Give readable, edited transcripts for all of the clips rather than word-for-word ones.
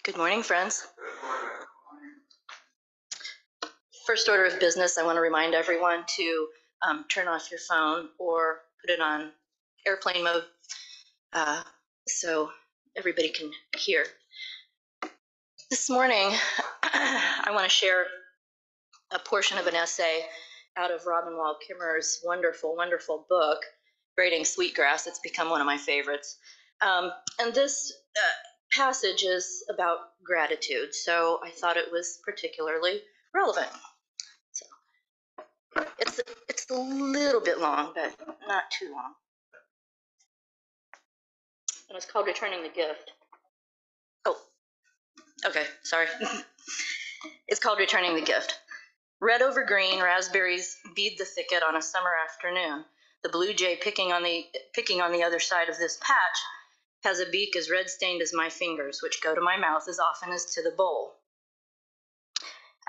Good morning, friends. First order of business, I want to remind everyone to turn off your phone or put it on airplane mode so everybody can hear. This morning, I want to share a portion of an essay out of Robin Wall Kimmerer's wonderful, wonderful book, Braiding Sweetgrass. It's become one of my favorites. And this passage is about gratitude, so I thought it was particularly relevant. So it's a little bit long, but not too long. And it's called Returning the Gift. Oh, okay, sorry. It's called Returning the Gift. Red over green, raspberries bead the thicket on a summer afternoon. The blue jay picking on the other side of this patch has a beak as red-stained as my fingers, which go to my mouth as often as to the bowl.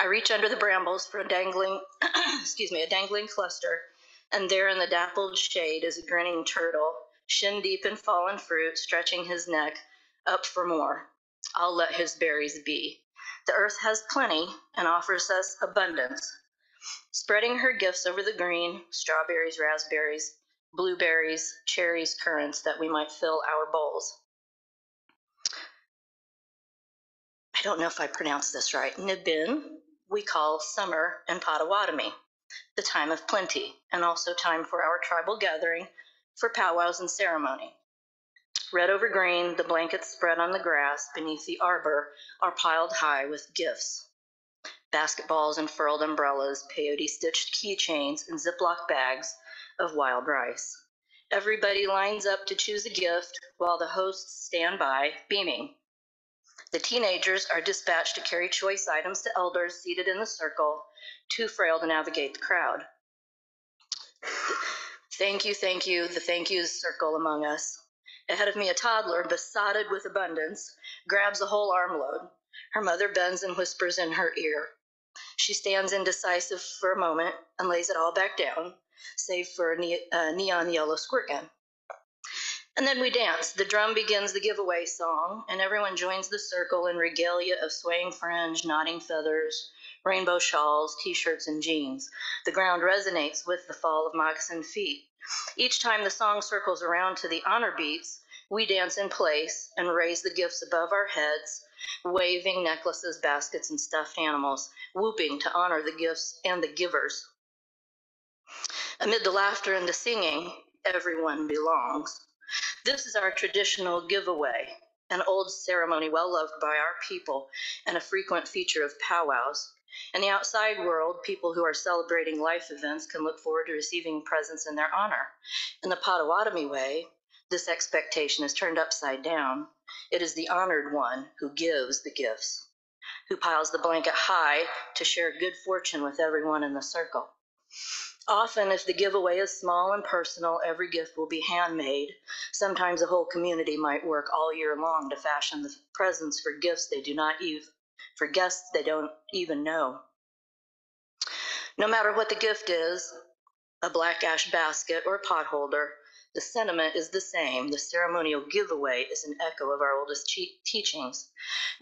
I reach under the brambles for a dangling, a dangling cluster, and there in the dappled shade is a grinning turtle, shin deep in fallen fruit, stretching his neck up for more. I'll let his berries be. The earth has plenty and offers us abundance, spreading her gifts over the green, strawberries, raspberries, blueberries, cherries, currants, that we might fill our bowls. I don't know if I pronounced this right. Nibin, we call summer in Potawatomi, the time of plenty, and also time for our tribal gathering for powwows and ceremony. Red over green, the blankets spread on the grass beneath the arbor are piled high with gifts. Basketballs and furled umbrellas, peyote-stitched keychains, and Ziploc bags of wild rice. Everybody lines up to choose a gift while the hosts stand by, beaming. The teenagers are dispatched to carry choice items to elders seated in the circle, too frail to navigate the crowd. Thank you, the thank yous circle among us. Ahead of me, a toddler, besotted with abundance, grabs a whole armload. Her mother bends and whispers in her ear. She stands indecisive for a moment and lays it all back down, save for a neon yellow squirt gun. And then we dance. The drum begins the giveaway song, and everyone joins the circle in regalia of swaying fringe, nodding feathers, rainbow shawls, t-shirts, and jeans. The ground resonates with the fall of moccasined feet. Each time the song circles around to the honor beats, we dance in place and raise the gifts above our heads, waving necklaces, baskets, and stuffed animals, whooping to honor the gifts and the givers. Amid the laughter and the singing, everyone belongs. This is our traditional giveaway, an old ceremony well loved by our people and a frequent feature of powwows. In the outside world, people who are celebrating life events can look forward to receiving presents in their honor. In the Potawatomi way, this expectation is turned upside down. It is the honored one who gives the gifts, who piles the blanket high to share good fortune with everyone in the circle. Often, if the giveaway is small and personal, every gift will be handmade. Sometimes a whole community might work all year long to fashion the presents for guests they don't even know. No matter what the gift is, a black ash basket or a pot holder, the sentiment is the same. The ceremonial giveaway is an echo of our oldest teachings.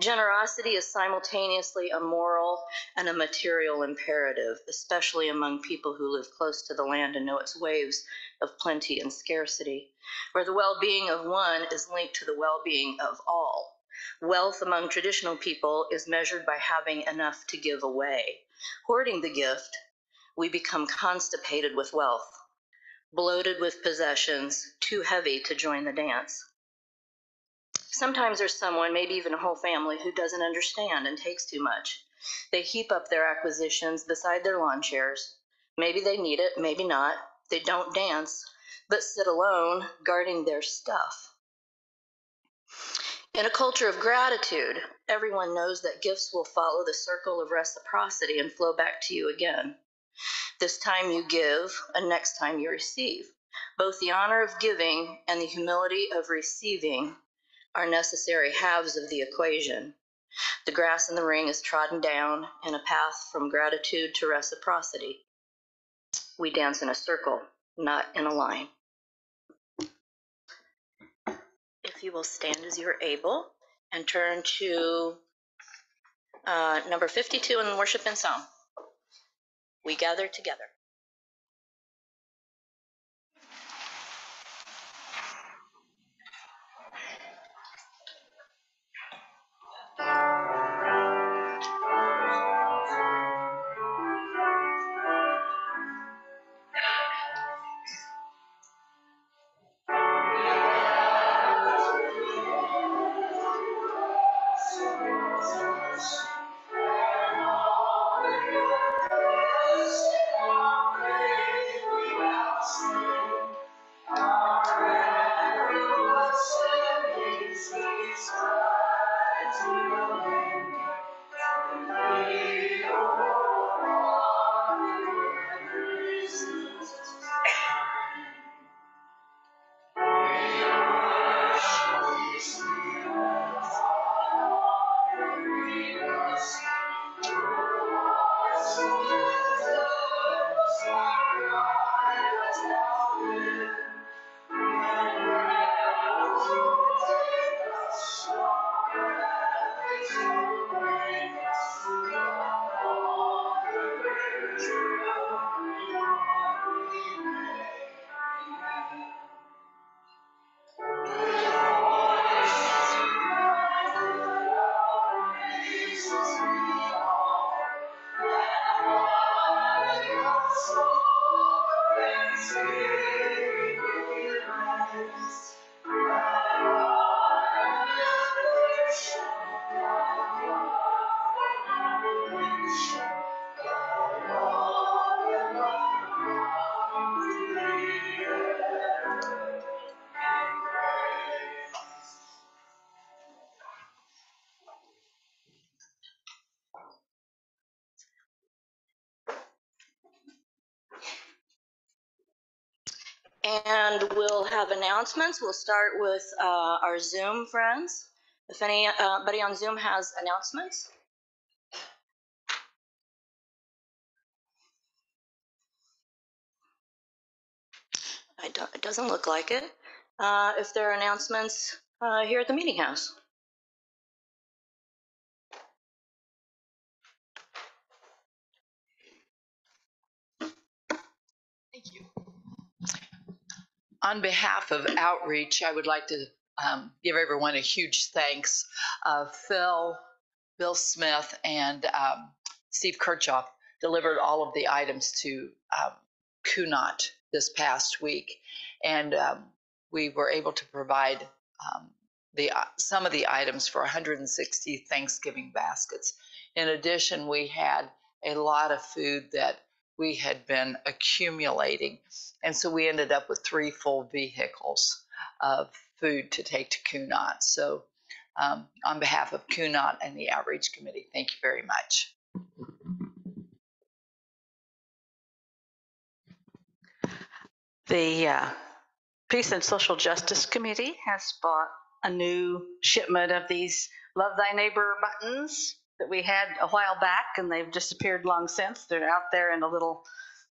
Generosity is simultaneously a moral and a material imperative, especially among people who live close to the land and know its waves of plenty and scarcity, where the well-being of one is linked to the well-being of all. Wealth among traditional people is measured by having enough to give away. Hoarding the gift, we become constipated with wealth, bloated with possessions, too heavy to join the dance. Sometimes there's someone, maybe even a whole family, who doesn't understand and takes too much. They heap up their acquisitions beside their lawn chairs. Maybe they need it, maybe not. They don't dance, but sit alone, guarding their stuff. In a culture of gratitude, everyone knows that gifts will follow the circle of reciprocity and flow back to you again. This time you give, and next time you receive. Both the honor of giving and the humility of receiving are necessary halves of the equation. The grass in the ring is trodden down in a path from gratitude to reciprocity. We dance in a circle, not in a line. If you will stand as you are able and turn to Number 52 in worship and song. We gather together. And we'll have announcements. We'll start with our Zoom friends. If anybody on Zoom has announcements. It doesn't look like it. If there are announcements here at the meeting house. Thank you. On behalf of Outreach, I would like to give everyone a huge thanks. Phil, Bill Smith, and Steve Kirchhoff delivered all of the items to Kunot this past week, and we were able to provide some of the items for 160 Thanksgiving baskets. In addition, we had a lot of food that we had been accumulating, and so we ended up with 3 full vehicles of food to take to Kunot. So on behalf of Kunot and the Outreach Committee, thank you very much. The Peace and Social Justice Committee has bought a new shipment of these Love Thy Neighbor buttons that we had a while back, and they've disappeared long since. They're out there in a little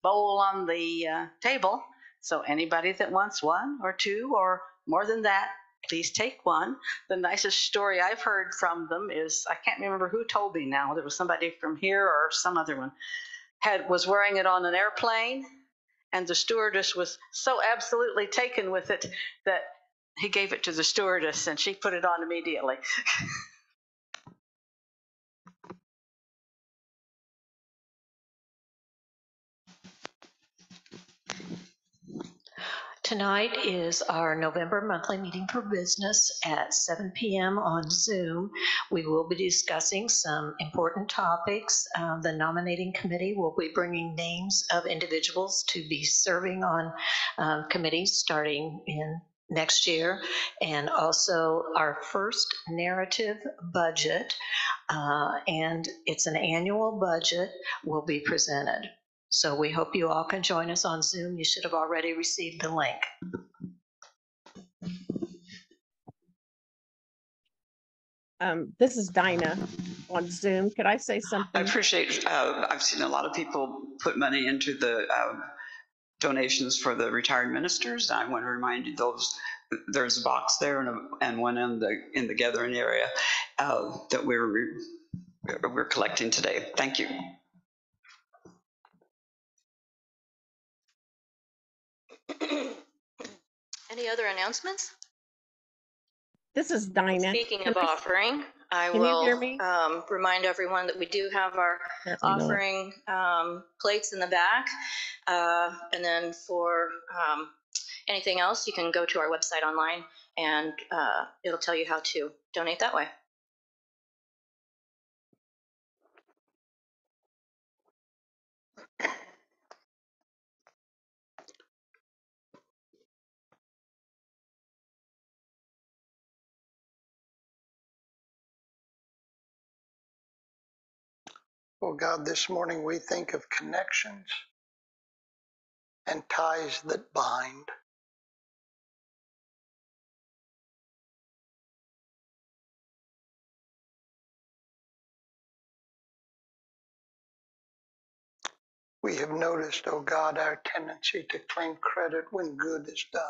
bowl on the table. So anybody that wants 1 or 2 or more than that, please take one. The nicest story I've heard from them is, I can't remember who told me now, there was somebody from here or some other one, was wearing it on an airplane, and the stewardess was so absolutely taken with it that he gave it to the stewardess and she put it on immediately. Tonight is our November monthly meeting for business at 7 p.m. on Zoom. We will be discussing some important topics. The nominating committee will be bringing names of individuals to be serving on committees starting in next year, and also our first narrative budget, and it's an annual budget, will be presented. So we hope you all can join us on Zoom. You should have already received the link. This is Dinah on Zoom. Could I say something? I appreciate, I've seen a lot of people put money into the donations for the retired ministers. I want to remind you there's a box there and one in the gathering area that we're we're collecting today. Thank you. Any other announcements? This is Dinah. Speaking of offering, I Can you will hear me? remind everyone that we do have our There we go. offering plates in the back. And then for anything else, you can go to our website online and it'll tell you how to donate that way. Oh God, this morning we think of connections and ties that bind. We have noticed, oh God, our tendency to claim credit when good is done.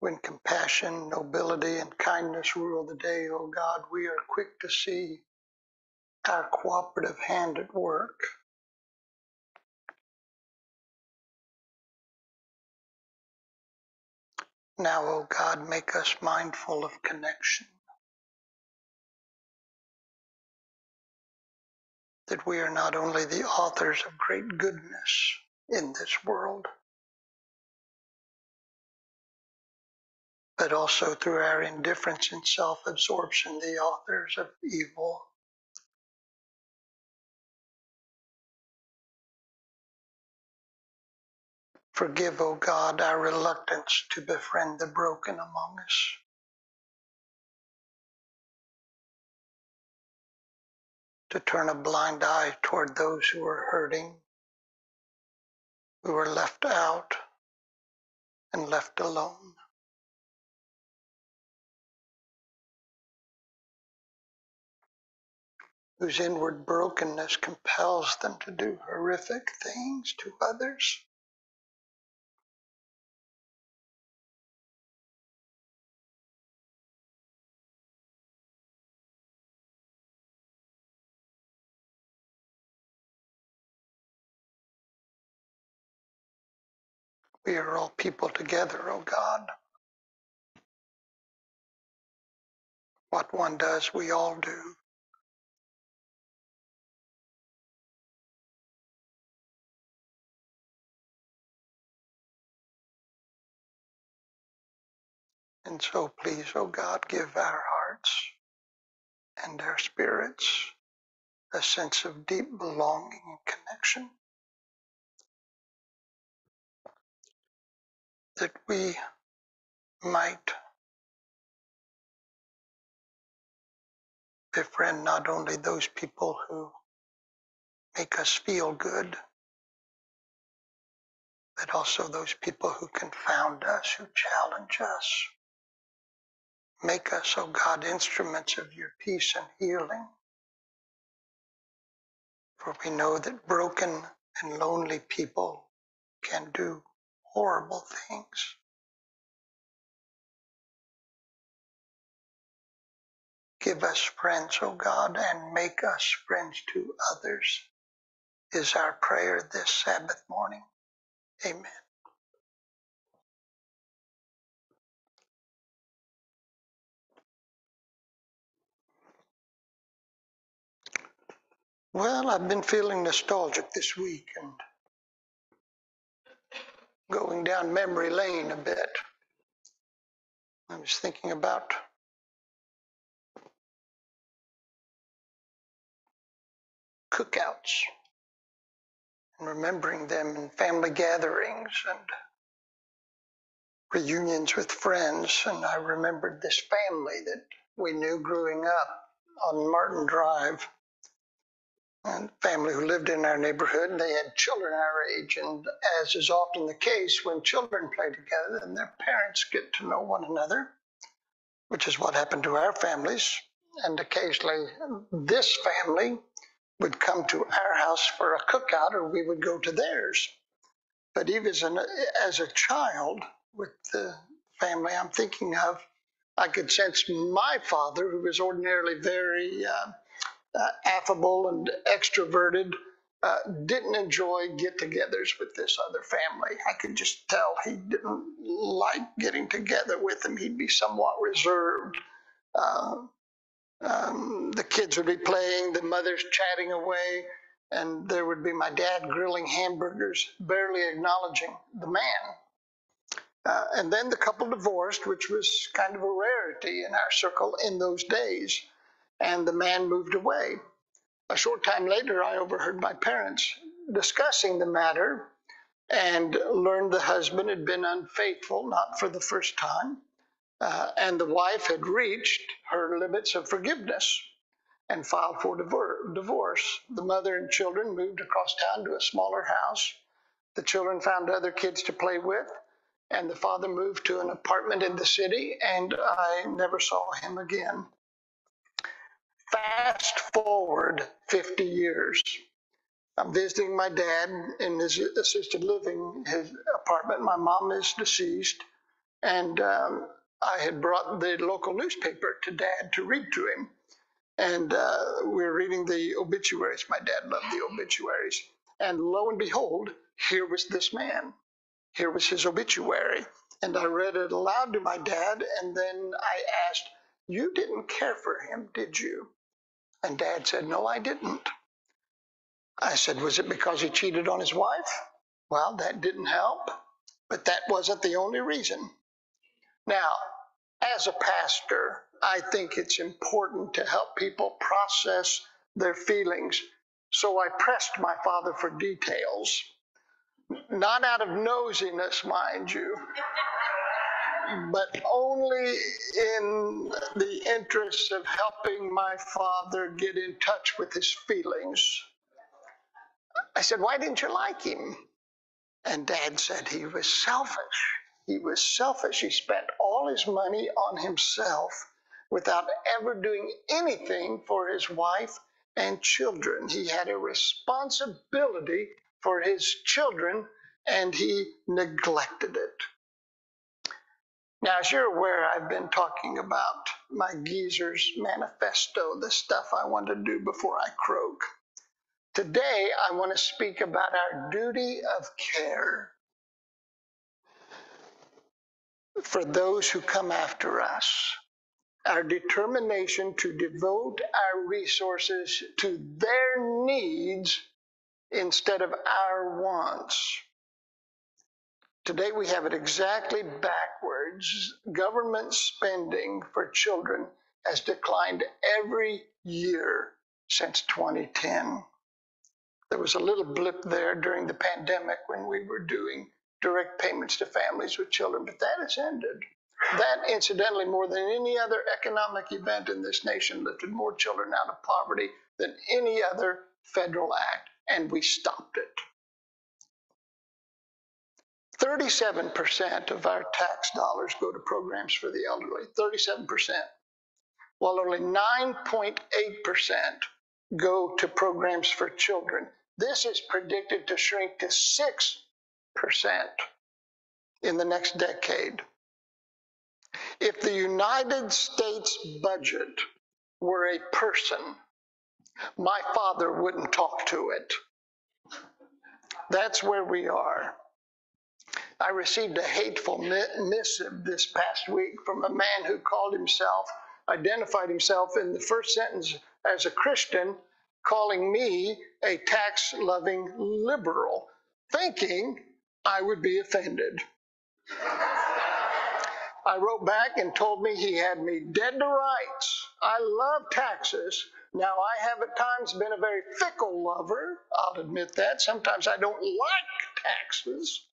When compassion, nobility, and kindness rule the day, oh God, we are quick to see our cooperative hand at work. Now, oh God, make us mindful of connection, that we are not only the authors of great goodness in this world, but also through our indifference and self-absorption, the authors of evil. Forgive, O God, our reluctance to befriend the broken among us. To turn a blind eye toward those who are hurting, who are left out and left alone. Whose inward brokenness compels them to do horrific things to others. We are all people together, O God. What one does, we all do. And so please, O God, give our hearts and our spirits a sense of deep belonging and connection, that we might befriend not only those people who make us feel good, but also those people who confound us, who challenge us. Make us, O God, instruments of your peace and healing. For we know that broken and lonely people can do horrible things. Give us friends, O God, and make us friends to others, is our prayer this Sabbath morning. Amen. Well, I've been feeling nostalgic this week and going down memory lane a bit. I was thinking about cookouts and remembering them in family gatherings and reunions with friends. And I remembered this family that we knew growing up on Martin Drive, and family who lived in our neighborhood. They had children our age, and as is often the case when children play together, then their parents get to know one another, which is what happened to our families. And occasionally this family would come to our house for a cookout, or we would go to theirs. But even as a child, with the family I'm thinking of, I could sense my father, who was ordinarily very affable and extroverted, didn't enjoy get-togethers with this other family. I could just tell he didn't like getting together with them. He'd be somewhat reserved. Uh, the kids would be playing, the mothers chatting away, and there would be my dad grilling hamburgers, barely acknowledging the man. And then the couple divorced, which was kind of a rarity in our circle in those days, and the man moved away. A short time later, I overheard my parents discussing the matter and learned the husband had been unfaithful, not for the first time, and the wife had reached her limits of forgiveness and filed for divorce. The mother and children moved across town to a smaller house. The children found other kids to play with, and the father moved to an apartment in the city, and I never saw him again. Fast forward 50 years. I'm visiting my dad in his assisted living, his apartment. My mom is deceased, and I had brought the local newspaper to Dad to read to him. And we were reading the obituaries. My dad loved the obituaries. And lo and behold, here was this man. Here was his obituary. And I read it aloud to my dad, and then I asked, "You didn't care for him, did you?" And Dad said, "No, I didn't." I said, "Was it because he cheated on his wife?" "Well, that didn't help, but that wasn't the only reason." Now, as a pastor, I think it's important to help people process their feelings. So I pressed my father for details, not out of nosiness, mind you, but only in the interest of helping my father get in touch with his feelings. I said, "Why didn't you like him?" And Dad said he was selfish. He was selfish. He spent all his money on himself without ever doing anything for his wife and children. He had a responsibility for his children, and he neglected it. Now, as you're aware, I've been talking about my geezer's manifesto, the stuff I want to do before I croak. Today, I want to speak about our duty of care for those who come after us, our determination to devote our resources to their needs instead of our wants. Today we have it exactly backwards. Government spending for children has declined every year since 2010. There was a little blip there during the pandemic when we were doing direct payments to families with children, but that has ended. That, incidentally, more than any other economic event in this nation, lifted more children out of poverty than any other federal act, and we stopped it. 37% of our tax dollars go to programs for the elderly, 37%, while only 9.8% go to programs for children. This is predicted to shrink to 6% in the next decade. If the United States budget were a person, my father wouldn't talk to it. That's where we are. I received a hateful missive this past week from a man who identified himself in the first sentence as a Christian, calling me a tax-loving liberal, thinking I would be offended. I wrote back and told me he had me dead to rights. I love taxes. Now, I have at times been a very fickle lover. I'll admit that. Sometimes I don't like taxes.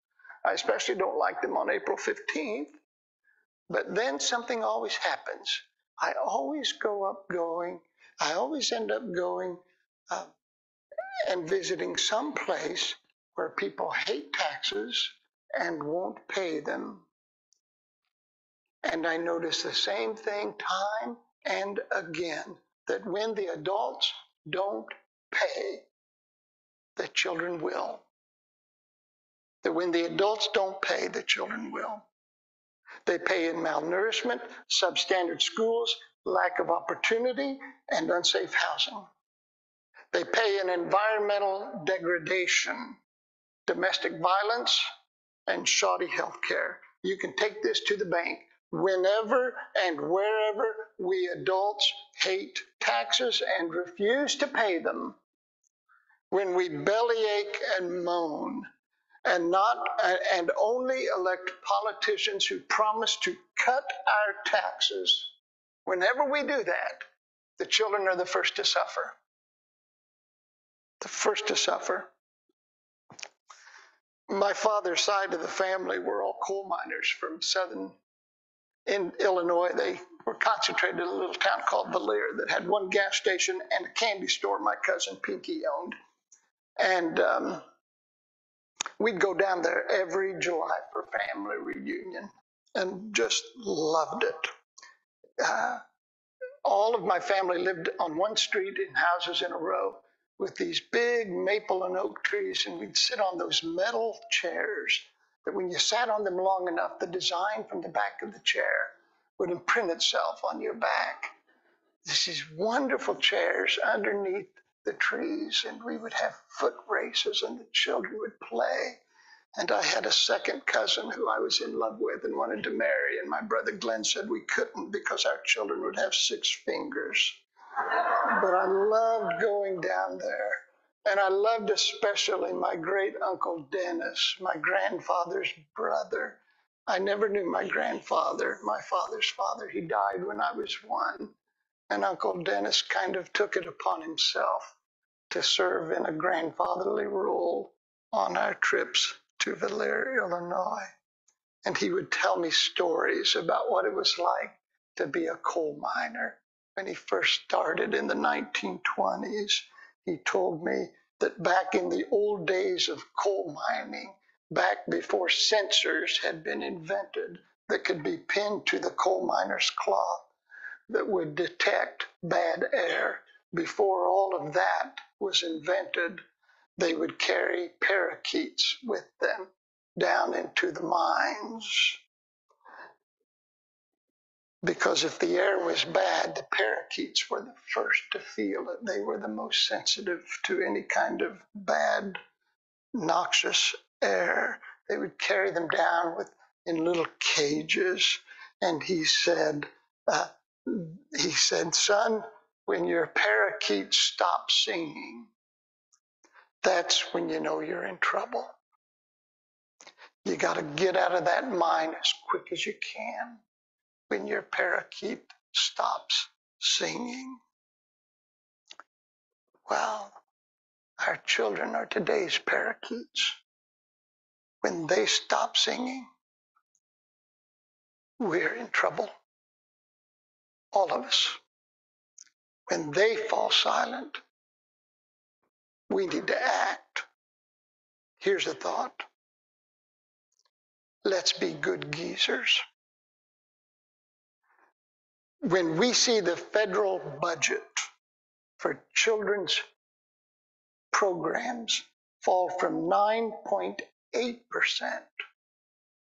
I especially don't like them on April 15th. But then something always happens. I always end up going and visiting some place where people hate taxes and won't pay them. And I notice the same thing time and again, that when the adults don't pay, the children will. That when the adults don't pay, the children will. They pay in malnourishment, substandard schools, lack of opportunity, and unsafe housing. They pay in environmental degradation, domestic violence, and shoddy health care. You can take this to the bank. Whenever and wherever we adults hate taxes and refuse to pay them, when we bellyache and moan, and only elect politicians who promise to cut our taxes, whenever we do that, the children are the first to suffer. The first to suffer. My father's side of the family were all coal miners from in Illinois. They were concentrated in a little town called Valier that had one gas station and a candy store my cousin Pinky owned. And we'd go down there every July for family reunion and just loved it. All of my family lived on one street in houses in a row with these big maple and oak trees, and we'd sit on those metal chairs that when you sat on them long enough, the design from the back of the chair would imprint itself on your back. These wonderful chairs underneath the trees, and we would have foot races and the children would play. And I had a second cousin who I was in love with and wanted to marry, and my brother Glenn said we couldn't because our children would have 6 fingers. But I loved going down there. And I loved especially my great uncle Dennis, my grandfather's brother. I never knew my grandfather, my father's father. He died when I was 1. And Uncle Dennis kind of took it upon himself to serve in a grandfatherly role on our trips to Valier, Illinois. And he would tell me stories about what it was like to be a coal miner. When he first started in the 1920s, he told me that back in the old days of coal mining, back before sensors had been invented that could be pinned to the coal miner's cloth that would detect bad air, before all of that was invented, they would carry parakeets with them down into the mines. Because if the air was bad, the parakeets were the first to feel it. They were the most sensitive to any kind of bad, noxious air. They would carry them down in little cages. And he said, son, when your parakeets stop singing, that's when you know you're in trouble. You got to get out of that mine as quick as you can when your parakeet stops singing. Well, our children are today's parakeets. When they stop singing, we're in trouble. All of us. When they fall silent, we need to act. Here's a thought. Let's be good geezers. When we see the federal budget for children's programs fall from 9.8%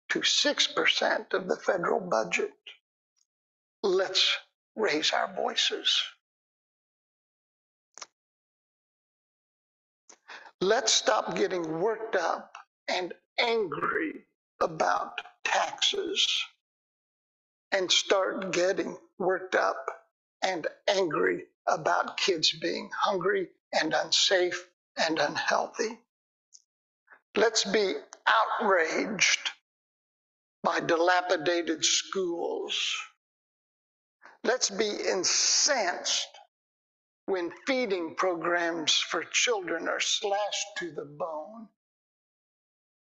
to 6% of the federal budget, let's raise our voices. Let's stop getting worked up and angry about taxes and start getting worked up and angry about kids being hungry and unsafe and unhealthy. Let's be outraged by dilapidated schools. Let's be incensed when feeding programs for children are slashed to the bone.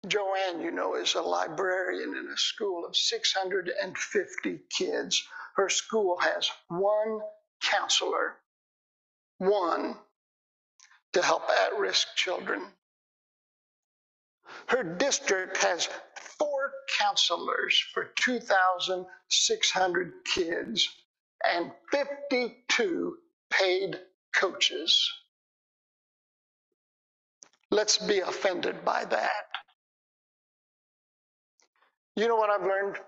Joanne, is a librarian in a school of 650 kids. Her school has 1 counselor, 1, to help at-risk children. Her district has 4 counselors for 2,600 kids and 52 paid coaches. Let's be offended by that. You know what I've learned?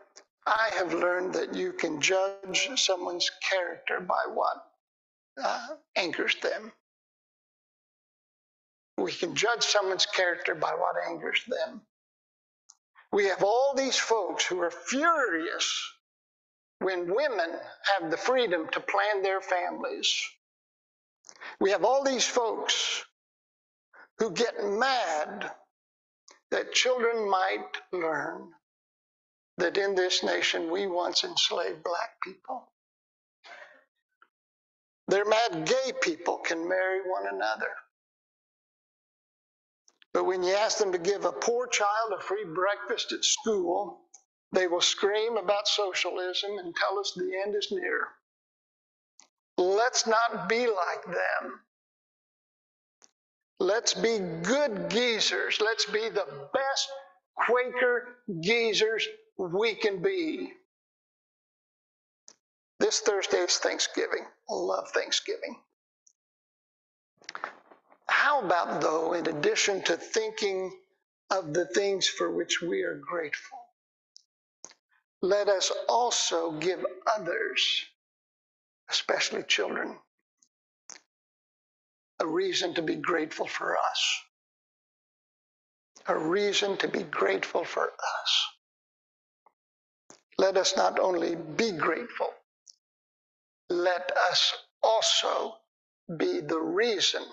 I have learned that you can judge someone's character by what angers them. We can judge someone's character by what angers them. We have all these folks who are furious when women have the freedom to plan their families. We have all these folks who get mad that children might learn that in this nation we once enslaved black people. They're mad gay people can marry one another. But when you ask them to give a poor child a free breakfast at school, they will scream about socialism and tell us the end is near. Let's not be like them. Let's be good geezers. Let's be the best Quaker geezers we can be. This Thursday is Thanksgiving. I love Thanksgiving. How about, though, in addition to thinking of the things for which we are grateful, let us also give others, especially children, a reason to be grateful for us. A reason to be grateful for us. Let us not only be grateful, let us also be the reason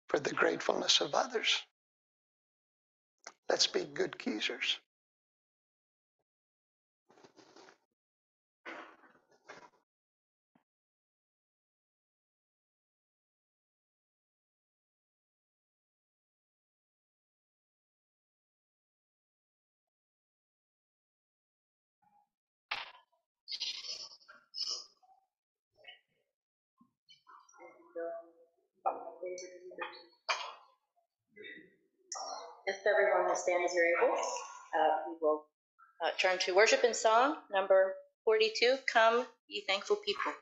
for the gratefulness of others. Let's be good geezers. If everyone will stand as you're able, we will turn to worship and song, number 42, Come, Ye Thankful People.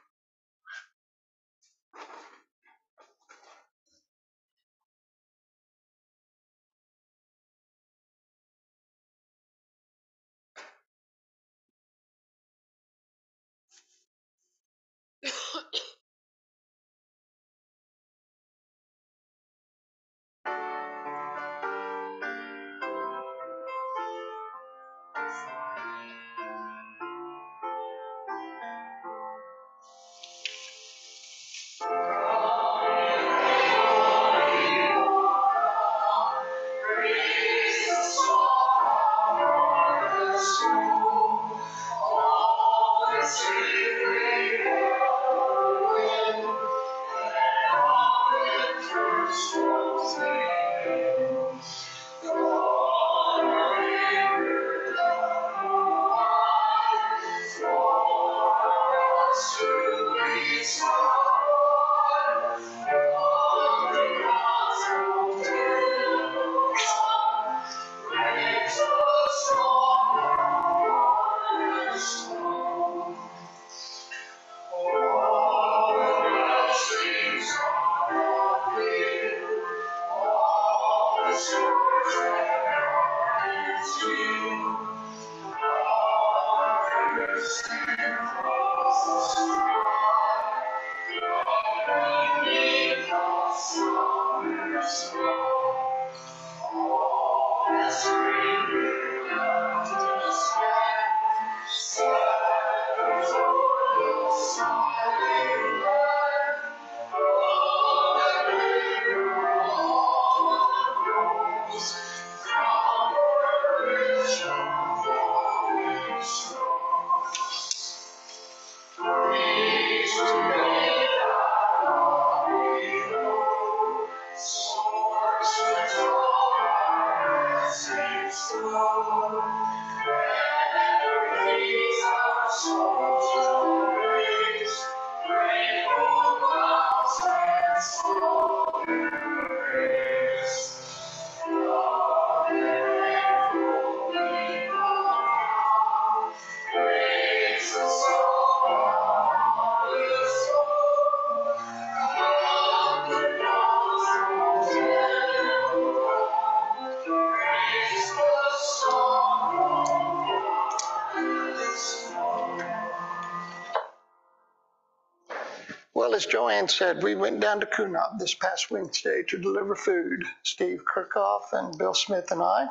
Well, as Joanne said, we went down to Kunop this past Wednesday to deliver food, Steve Kirchhoff and Bill Smith and I.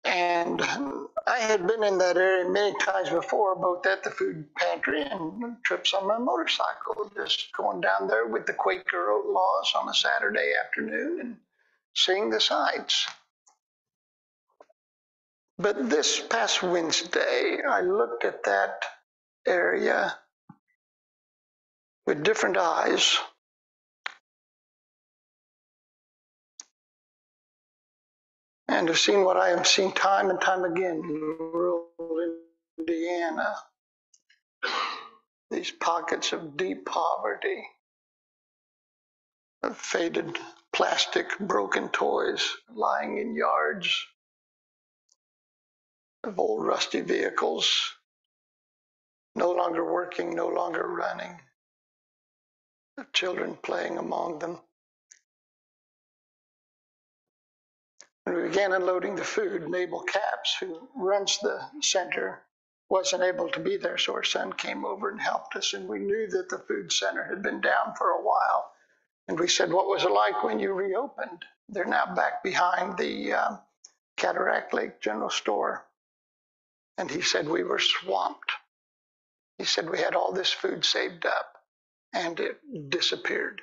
And I had been in that area many times before, both at the food pantry and trips on my motorcycle, just going down there with the Quaker Outlaws on a Saturday afternoon and seeing the sights. But this past Wednesday, I looked at that area with different eyes. And have seen what I have seen time and time again in rural Indiana. These pockets of deep poverty, of faded plastic, broken toys lying in yards, of old rusty vehicles, no longer working, no longer running, of children playing among them. When we began unloading the food, Mabel Capps, who runs the center, wasn't able to be there, so her son came over and helped us, and we knew that the food center had been down for a while. And we said, what was it like when you reopened? They're now back behind the Cataract Lake General Store. And he said, we were swamped. He said, we had all this food saved up, and it disappeared.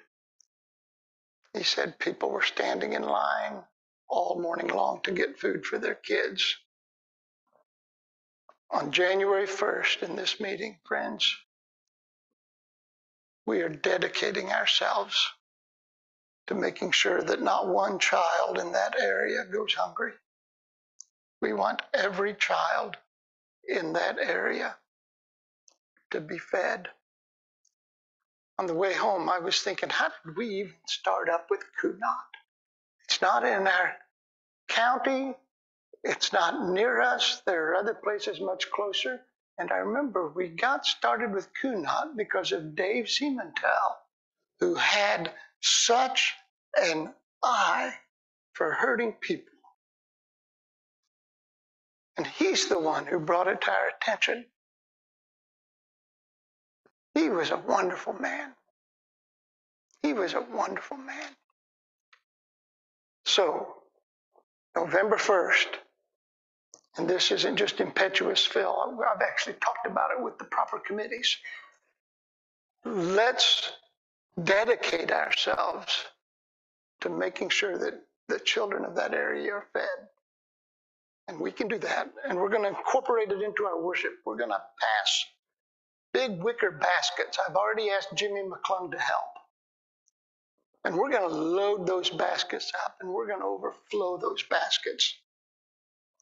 He said people were standing in line all morning long to get food for their kids. On January 1st, in this meeting, friends, we are dedicating ourselves to making sure that not one child in that area goes hungry. We want every child in that area to be fed. On the way home, I was thinking, how did we even start up with Kunot? It's not in our county. It's not near us. There are other places much closer. And I remember we got started with Kunot because of Dave Siementel, who had such an eye for hurting people. And he's the one who brought it to our attention. He was a wonderful man. He was a wonderful man. So, November 1st, and this isn't just impetuous Phil, I've actually talked about it with the proper committees. Let's dedicate ourselves to making sure that the children of that area are fed. And we can do that. And we're going to incorporate it into our worship. We're going to pass big wicker baskets. I've already asked Jimmy McClung to help. And we're going to load those baskets up, and we're going to overflow those baskets.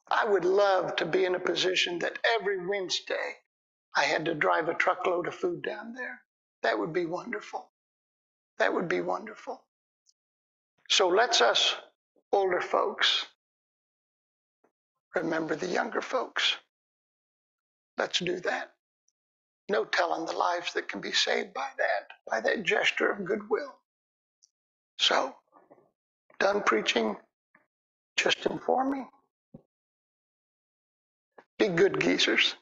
I would love to be in a position that every Wednesday I had to drive a truckload of food down there. That would be wonderful. That would be wonderful. So let's us older folks remember the younger folks. Let's do that. No telling the lives that can be saved by that gesture of goodwill. So, done preaching, just inform me. Be good geezers.